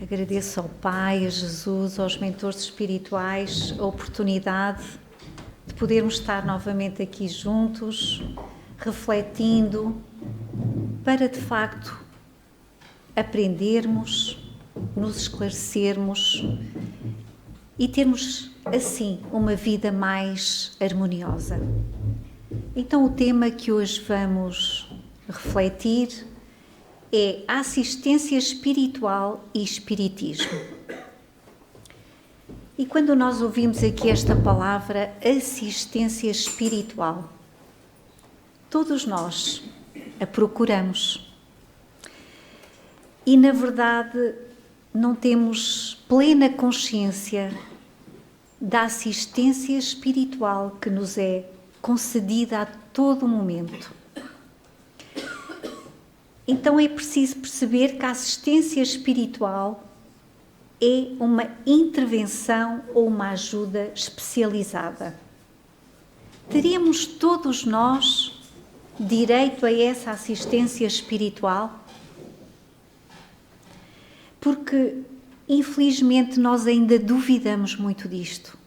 Agradeço ao Pai, a Jesus, aos mentores espirituais, a oportunidade de podermos estar novamente aqui juntos, refletindo, para de facto aprendermos, nos esclarecermos e termos assim uma vida mais harmoniosa. Então o tema que hoje vamos refletir é assistência espiritual e espiritismo. E quando nós ouvimos aqui esta palavra, assistência espiritual, todos nós a procuramos. E, na verdade, não temos plena consciência da assistência espiritual que nos é concedida a todo momento. Então é preciso perceber que a assistência espiritual é uma intervenção ou uma ajuda especializada. Teremos todos nós direito a essa assistência espiritual? Porque, infelizmente, nós ainda duvidamos muito disto.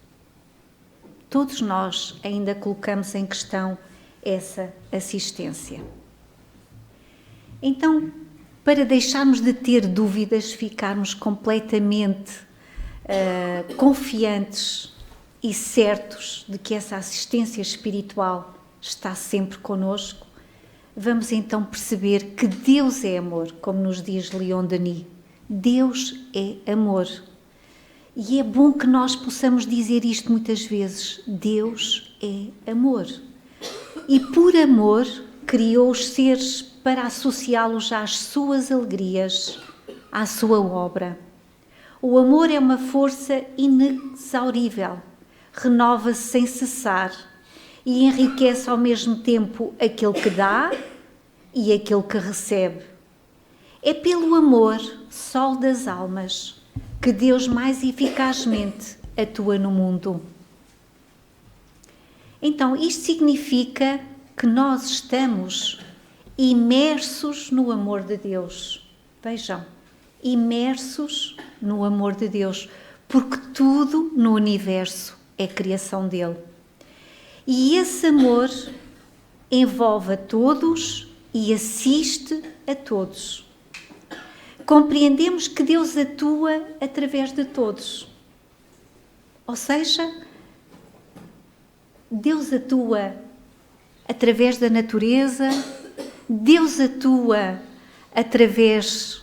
Todos nós ainda colocamos em questão essa assistência. Então, para deixarmos de ter dúvidas, ficarmos completamente confiantes e certos de que essa assistência espiritual está sempre conosco, vamos então perceber que Deus é amor, como nos diz Leon Denis. Deus é amor. E é bom que nós possamos dizer isto muitas vezes. Deus é amor. E por amor criou os seres para associá-los às suas alegrias, à sua obra. O amor é uma força inexaurível, renova-se sem cessar e enriquece ao mesmo tempo aquele que dá e aquele que recebe. É pelo amor, sol das almas, que Deus mais eficazmente atua no mundo. Então, isto significa que nós estamos imersos no amor de Deus. Vejam, imersos no amor de Deus, porque tudo no universo é criação dele. E esse amor envolve a todos e assiste a todos. Compreendemos que Deus atua através de todos. Ou seja, Deus atua através da natureza, Deus atua através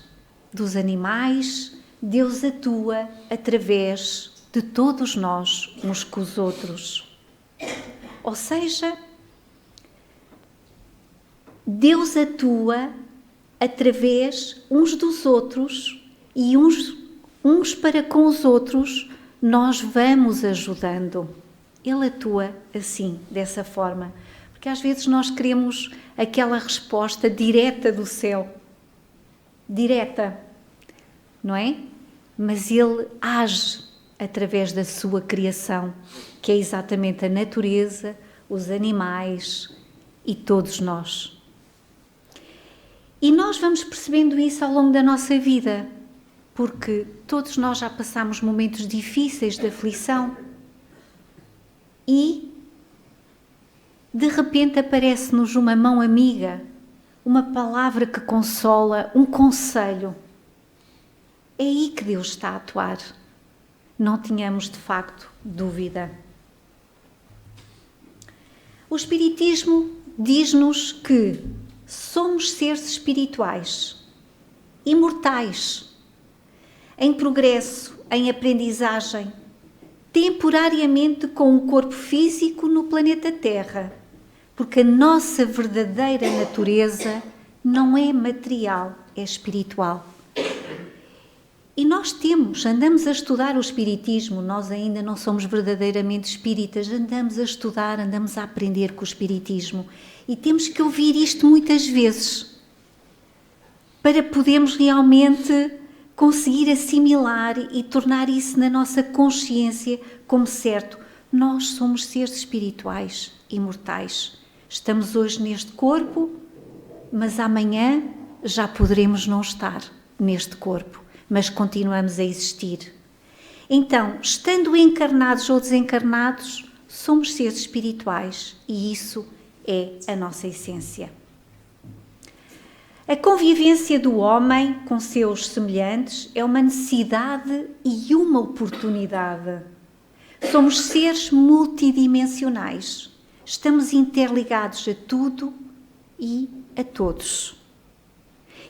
dos animais, Deus atua através de todos nós, uns com os outros. Ou seja, Deus atua através uns dos outros e uns para com os outros nós vamos ajudando. Ele atua assim, dessa forma. Porque às vezes nós queremos aquela resposta direta do céu. Direta, não é? Mas ele age através da sua criação, que é exatamente a natureza, os animais e todos nós. E nós vamos percebendo isso ao longo da nossa vida, porque todos nós já passamos momentos difíceis de aflição e de repente aparece-nos uma mão amiga, uma palavra que consola, um conselho. É aí que Deus está a atuar. Não tínhamos de facto dúvida. O Espiritismo diz-nos que somos seres espirituais, imortais, em progresso, em aprendizagem, temporariamente com um corpo físico no planeta Terra, porque a nossa verdadeira natureza não é material, é espiritual. E nós andamos a estudar o Espiritismo, nós ainda não somos verdadeiramente espíritas, andamos a estudar, andamos a aprender com o Espiritismo e temos que ouvir isto muitas vezes para podermos realmente conseguir assimilar e tornar isso na nossa consciência como certo. Nós somos seres espirituais, imortais. Estamos hoje neste corpo, mas amanhã já poderemos não estar neste corpo. mas continuamos a existir. Então, estando encarnados ou desencarnados, somos seres espirituais e isso é a nossa essência. A convivência do homem com seus semelhantes é uma necessidade e uma oportunidade. Somos seres multidimensionais. Estamos interligados a tudo e a todos.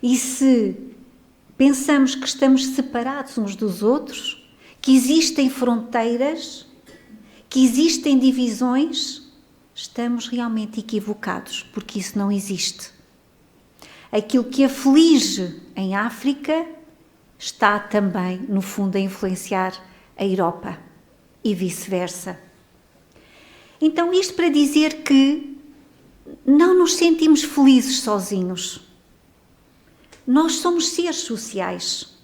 E se pensamos que estamos separados uns dos outros, que existem fronteiras, que existem divisões, estamos realmente equivocados, porque isso não existe. Aquilo que aflige em África está também, no fundo, a influenciar a Europa e vice-versa. Então, isto para dizer que não nos sentimos felizes sozinhos. Nós somos seres sociais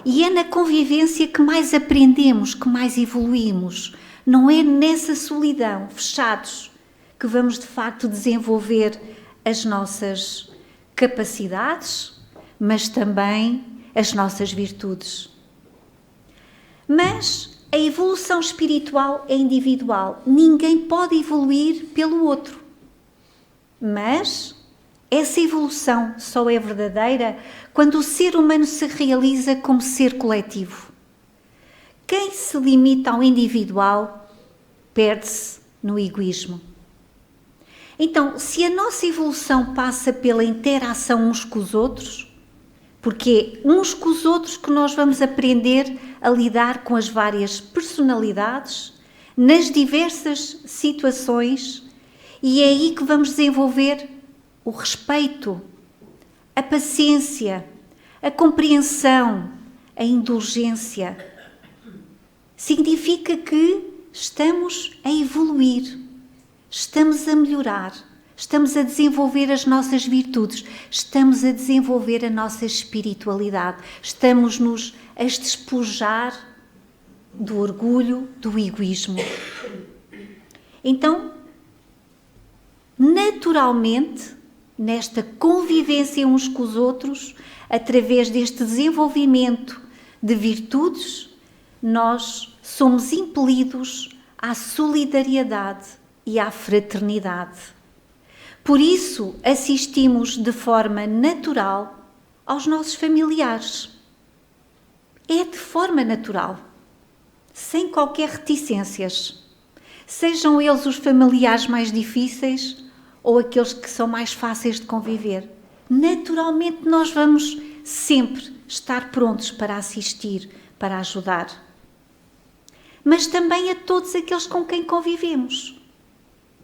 e é na convivência que mais aprendemos, que mais evoluímos. Não é nessa solidão, fechados, que vamos de facto desenvolver as nossas capacidades, mas também as nossas virtudes. Mas a evolução espiritual é individual. Ninguém pode evoluir pelo outro. Mas essa evolução só é verdadeira quando o ser humano se realiza como ser coletivo. Quem se limita ao individual perde-se no egoísmo. Então, se a nossa evolução passa pela interação uns com os outros, porque é uns com os outros que nós vamos aprender a lidar com as várias personalidades, nas diversas situações, e é aí que vamos desenvolver o respeito, a paciência, a compreensão, a indulgência. Significa que estamos a evoluir, estamos a melhorar, estamos a desenvolver as nossas virtudes, estamos a desenvolver a nossa espiritualidade, estamos-nos a despojar do orgulho, do egoísmo. Então, naturalmente, nesta convivência uns com os outros, através deste desenvolvimento de virtudes, nós somos impelidos à solidariedade e à fraternidade. Por isso, assistimos de forma natural aos nossos familiares. É de forma natural, sem qualquer reticências. Sejam eles os familiares mais difíceis ou aqueles que são mais fáceis de conviver. Naturalmente, nós vamos sempre estar prontos para assistir, para ajudar. Mas também a todos aqueles com quem convivemos.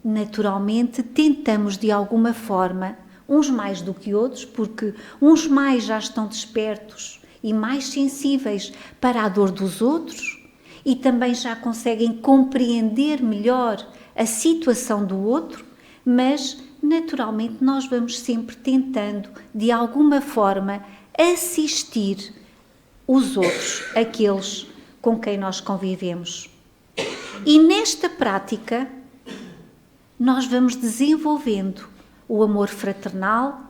Naturalmente, tentamos de alguma forma, uns mais do que outros, porque uns mais já estão despertos e mais sensíveis para a dor dos outros e também já conseguem compreender melhor a situação do outro, mas naturalmente nós vamos sempre tentando, de alguma forma, assistir os outros, aqueles com quem nós convivemos. E nesta prática, nós vamos desenvolvendo o amor fraternal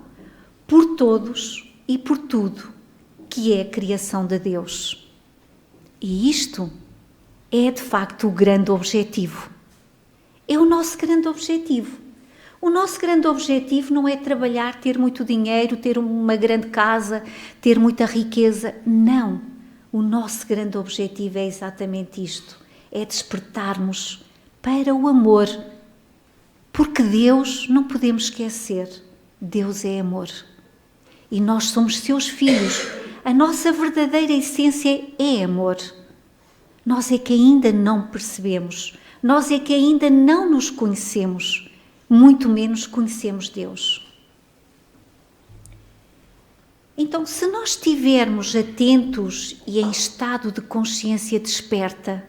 por todos e por tudo, que é a criação de Deus. E isto é, de facto, o grande objetivo. É o nosso grande objetivo. O nosso grande objetivo não é trabalhar, ter muito dinheiro, ter uma grande casa, ter muita riqueza. Não. O nosso grande objetivo é exatamente isto. É despertarmos para o amor. Porque Deus, não podemos esquecer, Deus é amor. E nós somos seus filhos. A nossa verdadeira essência é amor. Nós é que ainda não percebemos. Nós é que ainda não nos conhecemos. Muito menos conhecemos Deus. Então, se nós estivermos atentos e em estado de consciência desperta,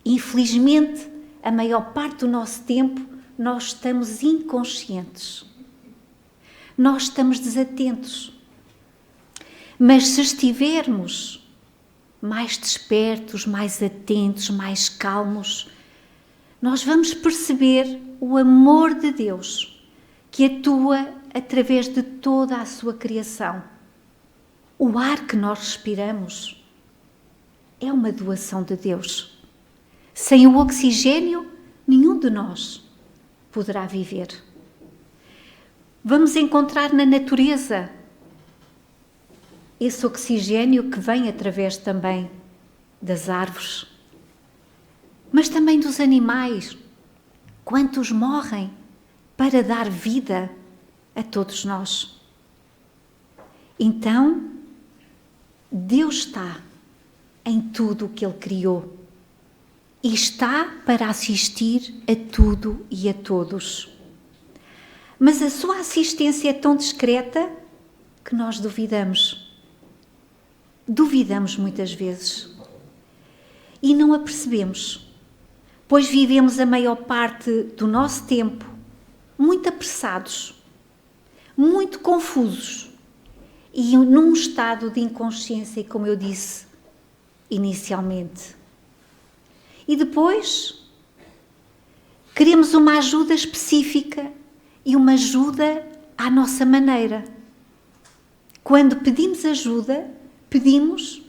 infelizmente, a maior parte do nosso tempo, nós estamos inconscientes. Nós estamos desatentos. Mas se estivermos mais despertos, mais atentos, mais calmos, nós vamos perceber o amor de Deus que atua através de toda a sua criação. O ar que nós respiramos é uma doação de Deus. Sem o oxigênio, nenhum de nós poderá viver. Vamos encontrar na natureza esse oxigênio que vem através também das árvores, mas também dos animais. Quantos morrem para dar vida a todos nós? Então, Deus está em tudo o que Ele criou e está para assistir a tudo e a todos. Mas a sua assistência é tão discreta que nós duvidamos. Duvidamos muitas vezes e não a percebemos, pois vivemos a maior parte do nosso tempo muito apressados, muito confusos e num estado de inconsciência, como eu disse inicialmente. E depois queremos uma ajuda específica e uma ajuda à nossa maneira. Quando pedimos ajuda, pedimos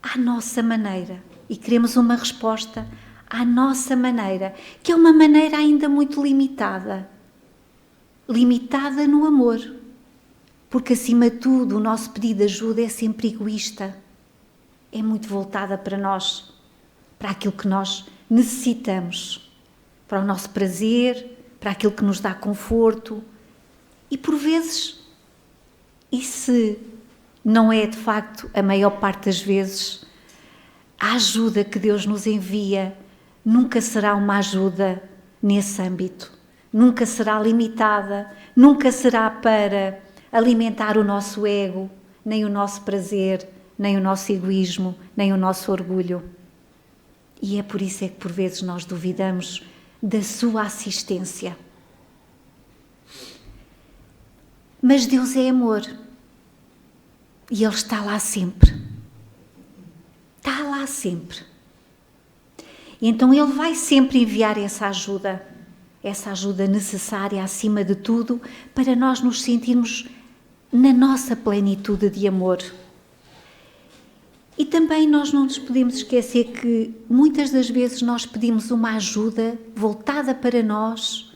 à nossa maneira e queremos uma resposta à nossa maneira, que é uma maneira ainda muito limitada. Limitada no amor, porque acima de tudo o nosso pedido de ajuda é sempre egoísta, é muito voltada para nós, para aquilo que nós necessitamos, para o nosso prazer, para aquilo que nos dá conforto e por vezes, e se não é de facto a maior parte das vezes, a ajuda que Deus nos envia nunca será uma ajuda nesse âmbito, nunca será limitada, nunca será para alimentar o nosso ego, nem o nosso prazer, nem o nosso egoísmo, nem o nosso orgulho. E é por isso é que por vezes nós duvidamos da sua assistência. Mas Deus é amor e Ele está lá sempre. Está lá sempre. E então Ele vai sempre enviar essa ajuda necessária acima de tudo para nós nos sentirmos na nossa plenitude de amor. E também nós não nos podemos esquecer que muitas das vezes nós pedimos uma ajuda voltada para nós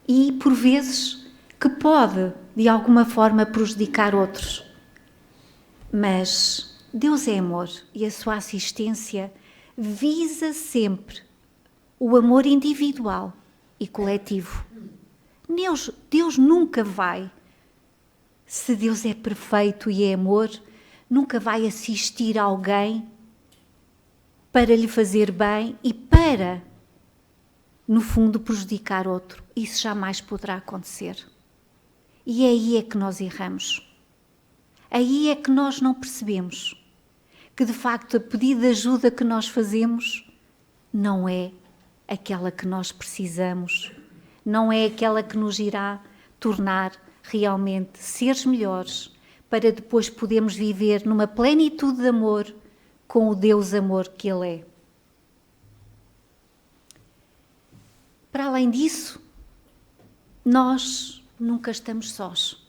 e, por vezes, que pode, de alguma forma, prejudicar outros. Mas Deus é amor e a sua assistência visa sempre o amor individual e coletivo. Deus nunca vai, se Deus é perfeito e é amor, nunca vai assistir alguém para lhe fazer bem e para, no fundo, prejudicar outro. Isso jamais poderá acontecer. E aí é que nós erramos. Aí é que nós não percebemos que, de facto, a pedido de ajuda que nós fazemos não é aquela que nós precisamos, não é aquela que nos irá tornar realmente seres melhores, para depois podermos viver numa plenitude de amor com o Deus amor que Ele é. Para além disso, nós nunca estamos sós.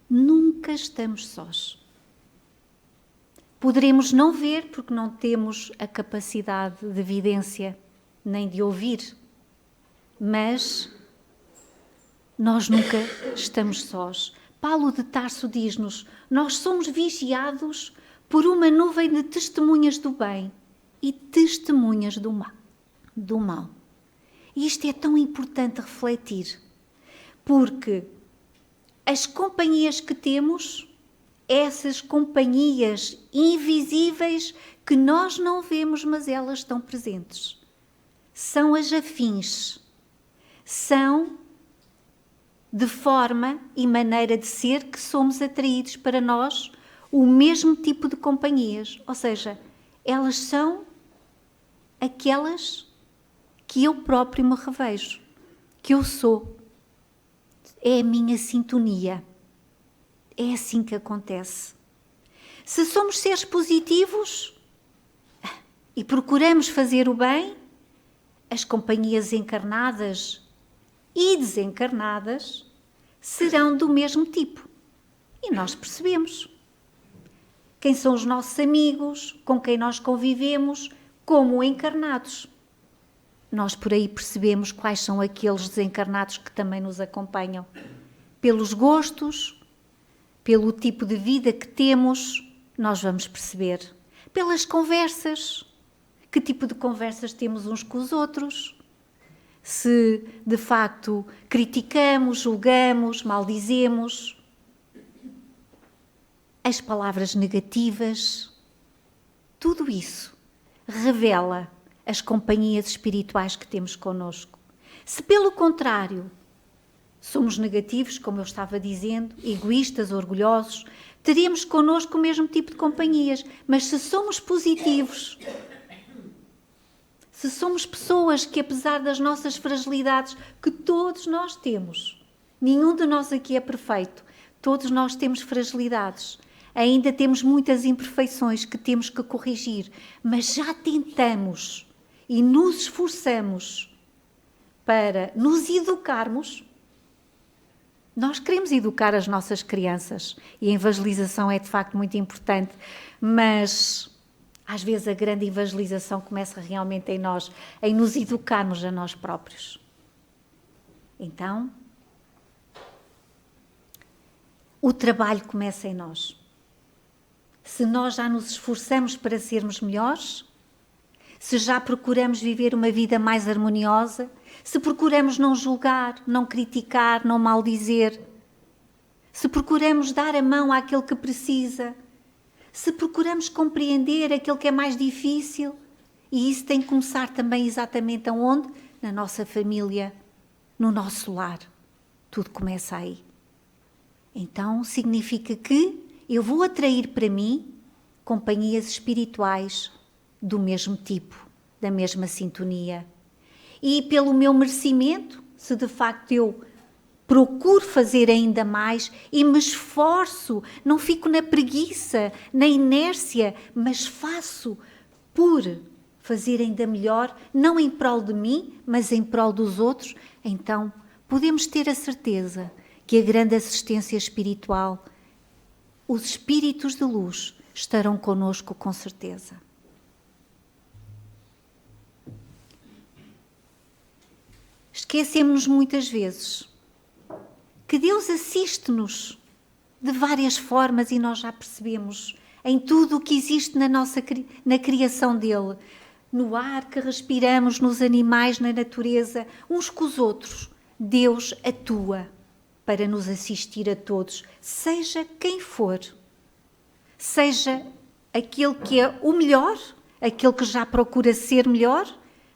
Nunca estamos sós. Poderemos não ver porque não temos a capacidade de vidência nem de ouvir, mas nós nunca estamos sós. Paulo de Tarso diz-nos: nós somos vigiados por uma nuvem de testemunhas do bem e testemunhas do mal. E isto é tão importante refletir, porque as companhias que temos, essas companhias invisíveis que nós não vemos, mas elas estão presentes, são as afins, são de forma e maneira de ser que somos atraídos para nós o mesmo tipo de companhias, ou seja, elas são aquelas que eu próprio me revejo, que eu sou. É a minha sintonia. É assim que acontece. Se somos seres positivos e procuramos fazer o bem, as companhias encarnadas e desencarnadas serão do mesmo tipo. E nós percebemos. quem são os nossos amigos, com quem nós convivemos, como encarnados. Nós por aí percebemos quais são aqueles desencarnados que também nos acompanham. Pelos gostos, pelo tipo de vida que temos, nós vamos perceber. Pelas conversas, que tipo de conversas temos uns com os outros. Se de facto criticamos, julgamos, maldizemos. As palavras negativas, tudo isso revela as companhias espirituais que temos connosco. Se pelo contrário, somos negativos, como eu estava dizendo, egoístas, orgulhosos, teríamos connosco o mesmo tipo de companhias. Mas se somos positivos, se somos pessoas que, apesar das nossas fragilidades, que todos nós temos, nenhum de nós aqui é perfeito, todos nós temos fragilidades, ainda temos muitas imperfeições que temos que corrigir, mas já tentamos e nos esforçamos para nos educarmos. Nós queremos educar as nossas crianças e a evangelização é de facto muito importante, mas às vezes a grande evangelização começa realmente em nós, em nos educarmos a nós próprios. Então, o trabalho começa em nós. Se nós já nos esforçamos para sermos melhores, se já procuramos viver uma vida mais harmoniosa, se procuramos não julgar, não criticar, não maldizer, se procuramos dar a mão àquele que precisa, se procuramos compreender aquele que é mais difícil, e isso tem que começar também exatamente aonde? Na nossa família, no nosso lar. Tudo começa aí. Então significa que eu vou atrair para mim companhias espirituais do mesmo tipo, da mesma sintonia. E pelo meu merecimento, se de facto eu procuro fazer ainda mais e me esforço, não fico na preguiça, na inércia, mas faço por fazer ainda melhor, não em prol de mim, mas em prol dos outros, então podemos ter a certeza que a grande assistência espiritual, os espíritos de luz, estarão conosco com certeza. Esquecemos-nos muitas vezes que Deus assiste-nos de várias formas e nós já percebemos em tudo o que existe na criação dele, no ar que respiramos, nos animais, na natureza, uns com os outros. Deus atua para nos assistir a todos, seja quem for, seja aquele que é o melhor, aquele que já procura ser melhor,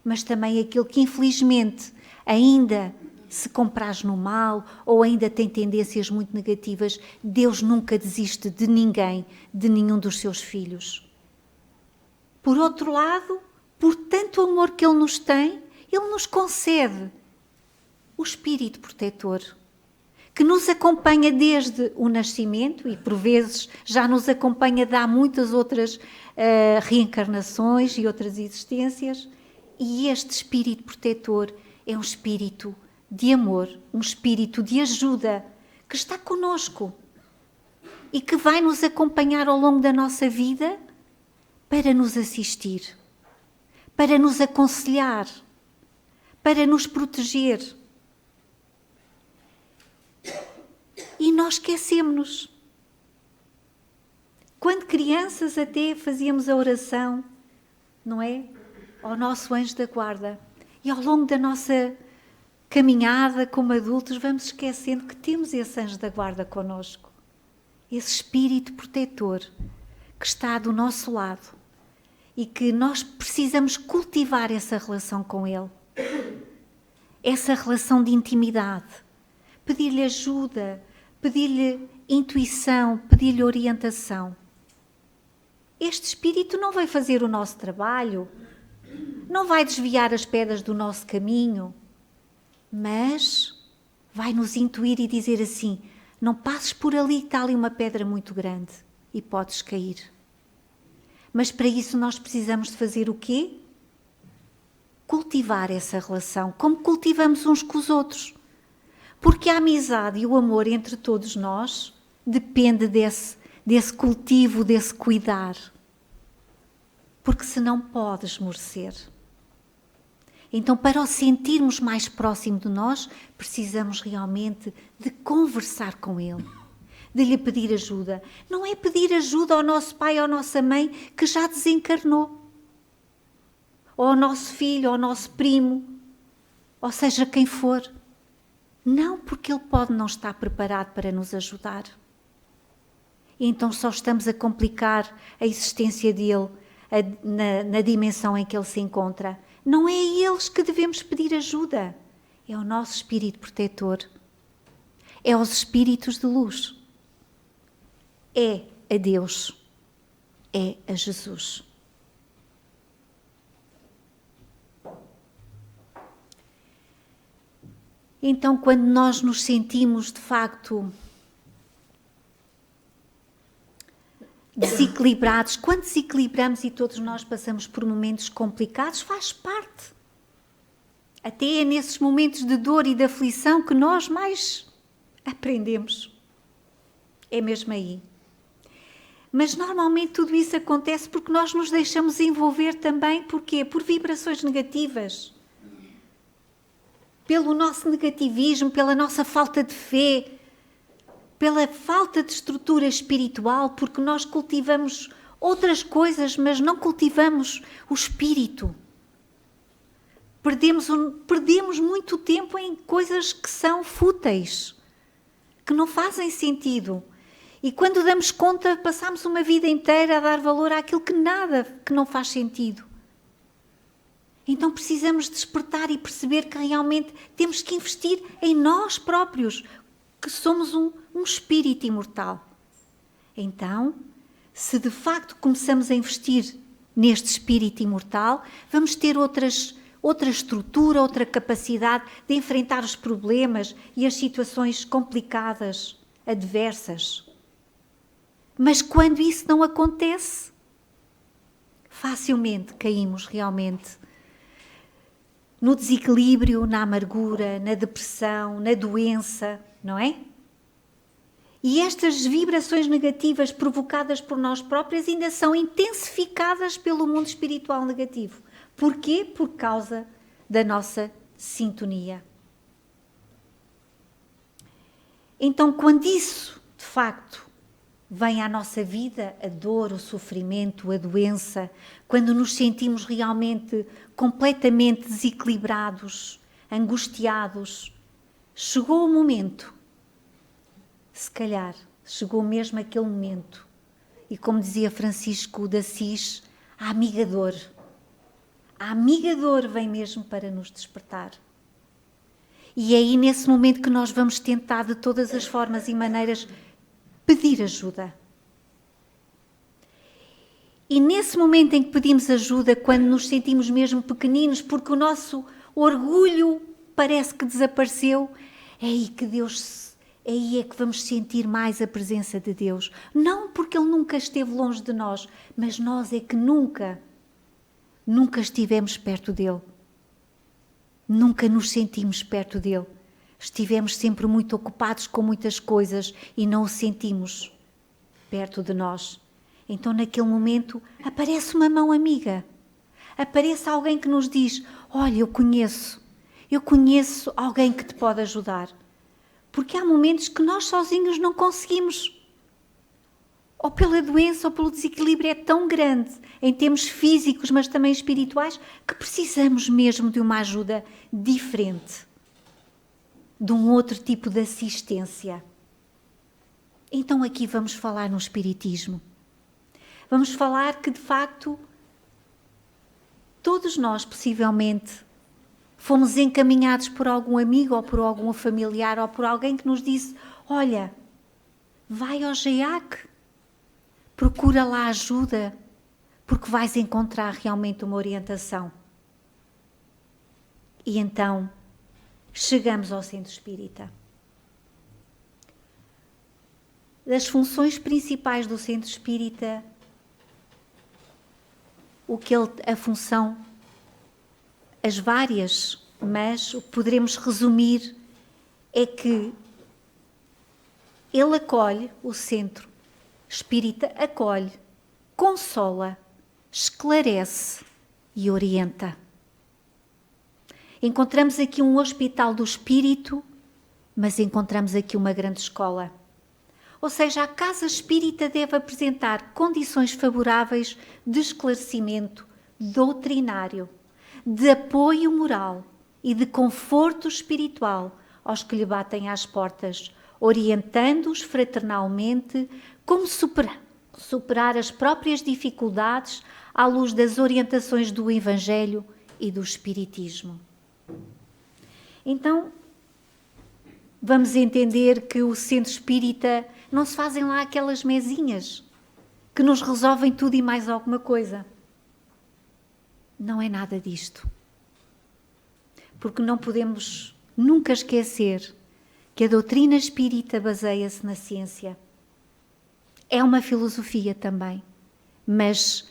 mas também aquele que infelizmente ainda se compraz no mal ou ainda tem tendências muito negativas. Deus nunca desiste de ninguém, de nenhum dos seus filhos. Por outro lado, por tanto amor que Ele nos tem, Ele nos concede o Espírito protetor, que nos acompanha desde o nascimento e por vezes já nos acompanha de há muitas outras reencarnações e outras existências. E este Espírito protetor é um Espírito de amor, um espírito de ajuda que está conosco e que vai nos acompanhar ao longo da nossa vida para nos assistir, para nos aconselhar, para nos proteger. E nós esquecemos-nos. Quando crianças até fazíamos a oração, não é? Ao nosso anjo da guarda. E ao longo da nossa caminhada como adultos, vamos esquecendo que temos esse anjo da guarda connosco. Esse espírito protetor que está do nosso lado e que nós precisamos cultivar essa relação com ele. Essa relação de intimidade. Pedir-lhe ajuda, pedir-lhe intuição, pedir-lhe orientação. Este espírito não vai fazer o nosso trabalho, não vai desviar as pedras do nosso caminho, mas vai nos intuir e dizer assim: não passes por ali, está ali uma pedra muito grande e podes cair. Mas para isso nós precisamos de fazer o quê? Cultivar essa relação, como cultivamos uns com os outros. Porque a amizade e o amor entre todos nós depende desse cultivo, desse cuidar. Porque senão pode esmorecer. Então, para o sentirmos mais próximo de nós, precisamos realmente de conversar com Ele, de lhe pedir ajuda. Não é pedir ajuda ao nosso pai ou à nossa mãe que já desencarnou, ou ao nosso filho, ou ao nosso primo, ou seja, quem for. Não, porque ele pode não estar preparado para nos ajudar. E então só estamos a complicar a existência dele na dimensão em que ele se encontra. Não é a eles que devemos pedir ajuda, é ao nosso espírito protetor, é aos espíritos de luz, é a Deus, é a Jesus. Então, quando nós nos sentimos, de facto, desequilibrados, quando desequilibramos e todos nós passamos por momentos complicados, faz parte. Até é nesses momentos de dor e de aflição que nós mais aprendemos. É mesmo aí. Mas normalmente tudo isso acontece porque nós nos deixamos envolver também, porquê? Por vibrações negativas. Pelo nosso negativismo, pela nossa falta de fé, pela falta de estrutura espiritual, porque nós cultivamos outras coisas, mas não cultivamos o espírito. Perdemos muito tempo em coisas que são fúteis, que não fazem sentido. E quando damos conta, passamos uma vida inteira a dar valor àquilo que não faz sentido. Então precisamos despertar e perceber que realmente temos que investir em nós próprios, que somos um espírito imortal. Então, se de facto começamos a investir neste espírito imortal, vamos ter outra estrutura, outra capacidade de enfrentar os problemas e as situações complicadas, adversas. Mas quando isso não acontece, facilmente caímos realmente no desequilíbrio, na amargura, na depressão, na doença, não é? E estas vibrações negativas provocadas por nós próprios ainda são intensificadas pelo mundo espiritual negativo. Porquê? Por causa da nossa sintonia. Então, quando isso, de facto, vem à nossa vida, a dor, o sofrimento, a doença, quando nos sentimos realmente completamente desequilibrados, angustiados, chegou o momento, se calhar, chegou mesmo aquele momento, e como dizia Francisco de Assis, a amiga dor vem mesmo para nos despertar. E é aí nesse momento que nós vamos tentar de todas as formas e maneiras pedir ajuda. E nesse momento em que pedimos ajuda, quando nos sentimos mesmo pequeninos, porque o nosso orgulho parece que desapareceu, é aí é que vamos sentir mais a presença de Deus. Não porque Ele nunca esteve longe de nós, mas nós é que nunca estivemos perto dEle. Nunca nos sentimos perto dEle. Estivemos sempre muito ocupados com muitas coisas e não o sentimos perto de nós. Então, naquele momento, aparece uma mão amiga. Aparece alguém que nos diz, olha, eu conheço alguém que te pode ajudar. Porque há momentos que nós sozinhos não conseguimos. Ou pela doença ou pelo desequilíbrio é tão grande, em termos físicos, mas também espirituais, que precisamos mesmo de uma ajuda diferente. De um outro tipo de assistência. Então aqui vamos falar no Espiritismo. Vamos falar que, de facto, todos nós, possivelmente, fomos encaminhados por algum amigo ou por algum familiar ou por alguém que nos disse, olha, vai ao GEAC, procura lá ajuda, porque vais encontrar realmente uma orientação. E então, chegamos ao Centro Espírita. Das funções principais do Centro Espírita, as várias, mas o que poderemos resumir é que ele acolhe o centro espírita acolhe, consola, esclarece e orienta. Encontramos aqui um hospital do espírito, mas encontramos aqui uma grande escola. Ou seja, a casa espírita deve apresentar condições favoráveis de esclarecimento doutrinário, de apoio moral e de conforto espiritual aos que lhe batem às portas, orientando-os fraternalmente como superar as próprias dificuldades à luz das orientações do Evangelho e do Espiritismo. Então, vamos entender que o centro espírita não se fazem lá aquelas mesinhas que nos resolvem tudo e mais alguma coisa. Não é nada disto. Porque não podemos nunca esquecer que a doutrina espírita baseia-se na ciência. É uma filosofia também, mas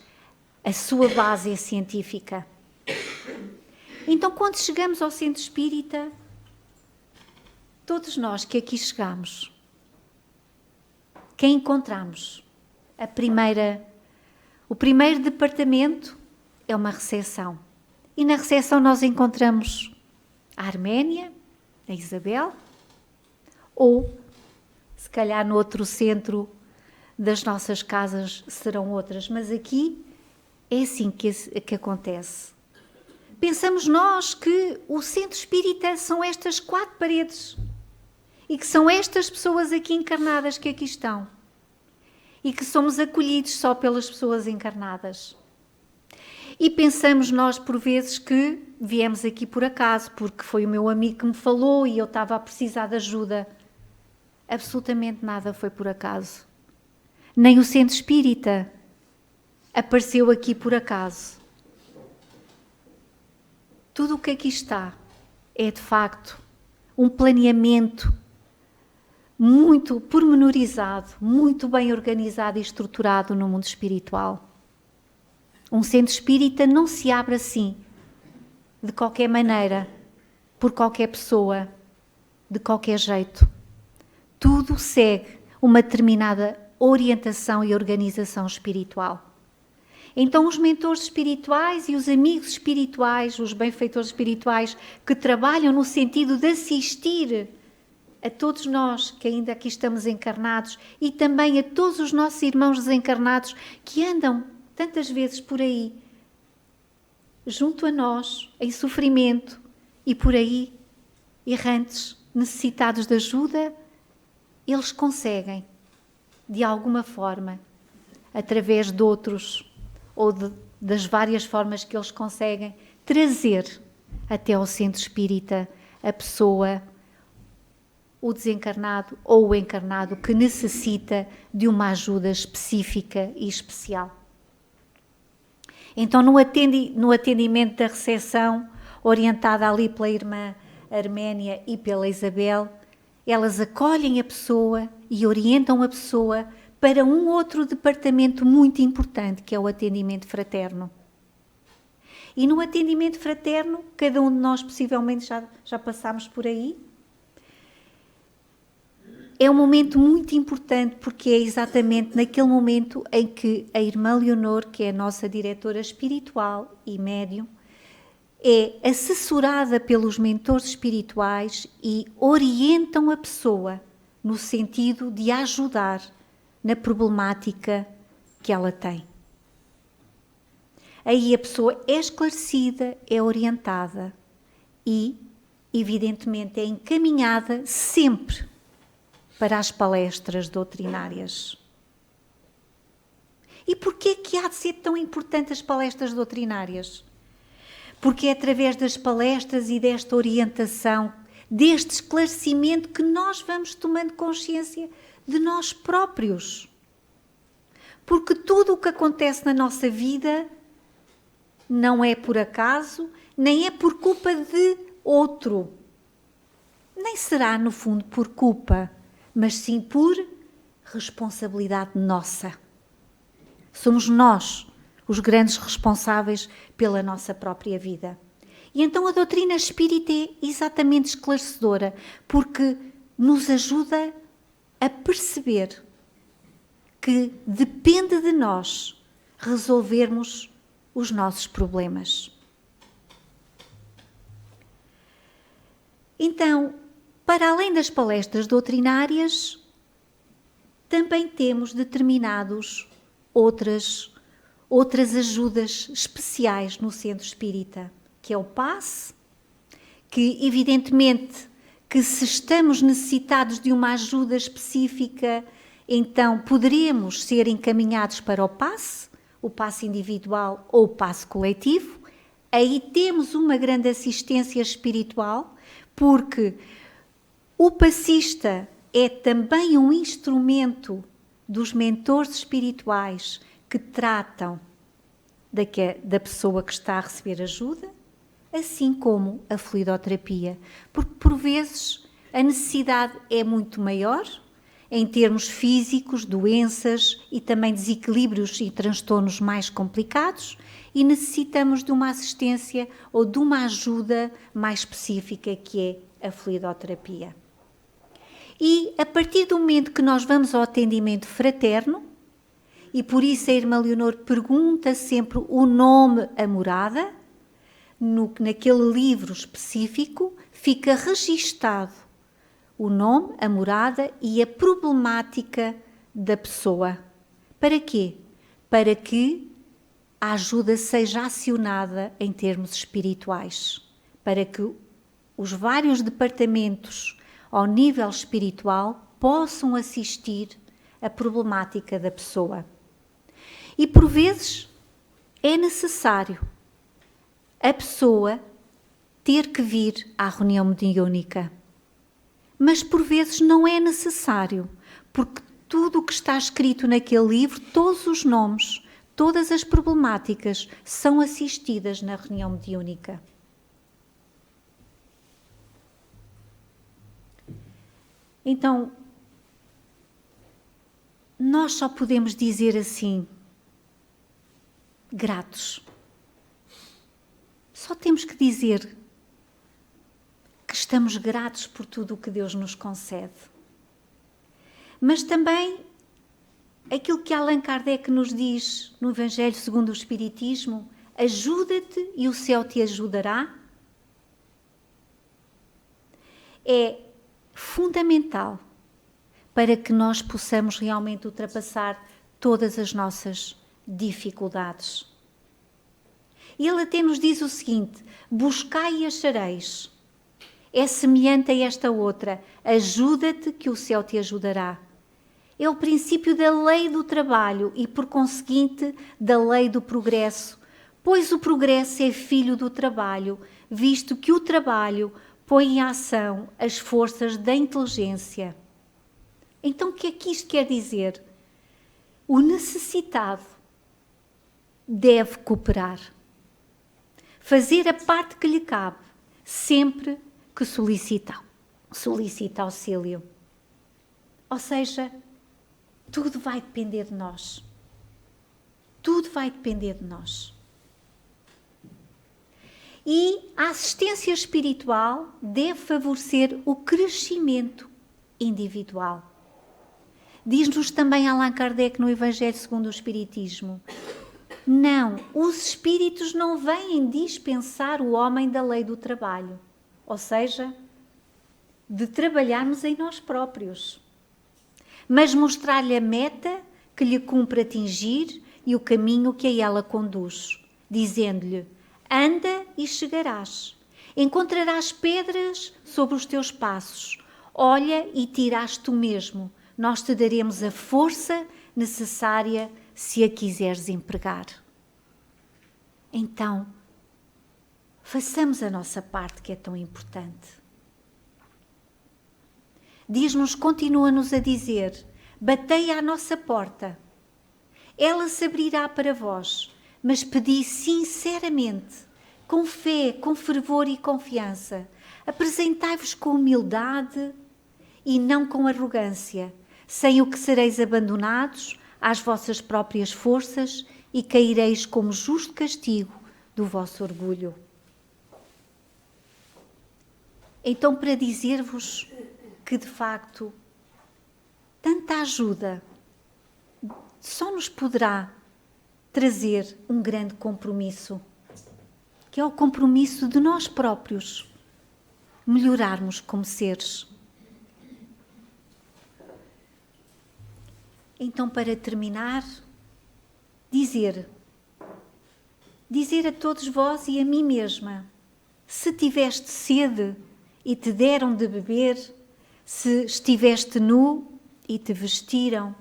a sua base é científica. Então, quando chegamos ao centro espírita, todos nós que aqui chegamos, quem encontramos? O primeiro departamento é uma recepção. E na recepção nós encontramos a Arménia, a Isabel, ou, se calhar, no outro centro das nossas casas serão outras. Mas aqui é assim que acontece. Pensamos nós que o centro espírita são estas 4 paredes e que são estas pessoas aqui encarnadas que aqui estão e que somos acolhidos só pelas pessoas encarnadas. E pensamos nós por vezes que viemos aqui por acaso, porque foi o meu amigo que me falou e eu estava a precisar de ajuda. Absolutamente nada foi por acaso. Nem o centro espírita apareceu aqui por acaso. Tudo o que aqui está é, de facto, um planeamento muito pormenorizado, muito bem organizado e estruturado no mundo espiritual. Um centro espírita não se abre assim, de qualquer maneira, por qualquer pessoa, de qualquer jeito. Tudo segue uma determinada orientação e organização espiritual. Então, os mentores espirituais e os amigos espirituais, os benfeitores espirituais que trabalham no sentido de assistir a todos nós que ainda aqui estamos encarnados e também a todos os nossos irmãos desencarnados que andam tantas vezes por aí, junto a nós, em sofrimento e por aí, errantes, necessitados de ajuda, eles conseguem, de alguma forma, através de outros ou das várias formas que eles conseguem, trazer até ao centro espírita a pessoa, o desencarnado ou o encarnado que necessita de uma ajuda específica e especial. Então, no atendimento da recepção, orientada ali pela irmã Arménia e pela Isabel, elas acolhem a pessoa e orientam a pessoa para um outro departamento muito importante, que é o atendimento fraterno. E no atendimento fraterno, cada um de nós possivelmente já passámos por aí, é um momento muito importante porque é exatamente naquele momento em que a irmã Leonor, que é a nossa diretora espiritual e médium, é assessorada pelos mentores espirituais e orientam a pessoa no sentido de a ajudar na problemática que ela tem. Aí a pessoa é esclarecida, é orientada e, evidentemente, é encaminhada sempre para as palestras doutrinárias. E porquê que há de ser tão importante as palestras doutrinárias? Porque é através das palestras e desta orientação, deste esclarecimento que nós vamos tomando consciência de nós próprios. Porque tudo o que acontece na nossa vida não é por acaso, nem é por culpa de outro. Nem será, no fundo, por culpa, mas sim por responsabilidade nossa. Somos nós os grandes responsáveis pela nossa própria vida. E então a doutrina espírita é exatamente esclarecedora, porque nos ajuda a perceber que depende de nós resolvermos os nossos problemas. Então, para além das palestras doutrinárias, também temos determinados outras ajudas especiais no Centro Espírita, que é o passe, que evidentemente que se estamos necessitados de uma ajuda específica, então poderemos ser encaminhados para o passe individual ou o passe coletivo. Aí temos uma grande assistência espiritual, porque o passista é também um instrumento dos mentores espirituais que tratam da pessoa que está a receber ajuda, assim como a fluidoterapia, porque por vezes a necessidade é muito maior em termos físicos, doenças e também desequilíbrios e transtornos mais complicados, e necessitamos de uma assistência ou de uma ajuda mais específica, que é a fluidoterapia. E a partir do momento que nós vamos ao atendimento fraterno, e por isso a irmã Leonor pergunta sempre o nome, a morada, naquele livro específico fica registado o nome, a morada e a problemática da pessoa. Para quê? Para que a ajuda seja acionada em termos espirituais, para que os vários departamentos ao nível espiritual possam assistir a problemática da pessoa. E por vezes é necessário a pessoa ter que vir à reunião mediúnica, mas por vezes não é necessário, porque tudo o que está escrito naquele livro, todos os nomes, todas as problemáticas são assistidas na reunião mediúnica. Então, nós só podemos dizer assim, gratos. Só temos que dizer que estamos gratos por tudo o que Deus nos concede. Mas também aquilo que Allan Kardec nos diz no Evangelho segundo o Espiritismo, ajuda-te e o céu te ajudará, é fundamental para que nós possamos realmente ultrapassar todas as nossas dificuldades. E ele até nos diz o seguinte, buscai e achareis. É semelhante a esta outra, ajuda-te que o céu te ajudará. É o princípio da lei do trabalho e, por conseguinte, da lei do progresso, pois o progresso é filho do trabalho, visto que o trabalho põe em ação as forças da inteligência. Então, o que é que isto quer dizer? O necessitado deve cooperar, fazer a parte que lhe cabe, sempre que solicita auxílio. Ou seja, tudo vai depender de nós. Tudo vai depender de nós. E a assistência espiritual deve favorecer o crescimento individual. Diz-nos também Allan Kardec no Evangelho segundo o Espiritismo, não, os espíritos não vêm dispensar o homem da lei do trabalho, ou seja, de trabalharmos em nós próprios, mas mostrar-lhe a meta que lhe cumpre atingir e o caminho que a ela conduz, dizendo-lhe, anda e chegarás, encontrarás pedras sobre os teus passos, olha e tirás tu mesmo, nós te daremos a força necessária se a quiseres empregar. Então, façamos a nossa parte que é tão importante. Diz-nos, continua-nos a dizer, batei à nossa porta, ela se abrirá para vós, mas pedi sinceramente, com fé, com fervor e confiança, apresentai-vos com humildade e não com arrogância, sem o que sereis abandonados às vossas próprias forças e caireis como justo castigo do vosso orgulho. Então, para dizer-vos que, de facto, tanta ajuda só nos poderá trazer um grande compromisso, que é o compromisso de nós próprios melhorarmos como seres. Então, para terminar, dizer a todos vós e a mim mesma: se tiveste sede e te deram de beber, se estiveste nu e te vestiram,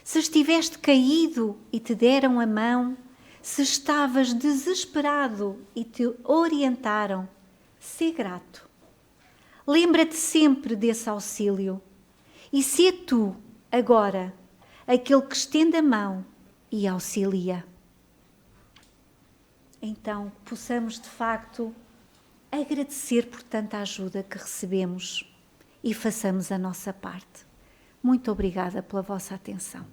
se estiveste caído e te deram a mão, se estavas desesperado e te orientaram, sê grato. Lembra-te sempre desse auxílio e sê tu, agora, aquele que estende a mão e auxilia. Então, possamos de facto agradecer por tanta ajuda que recebemos e façamos a nossa parte. Muito obrigada pela vossa atenção.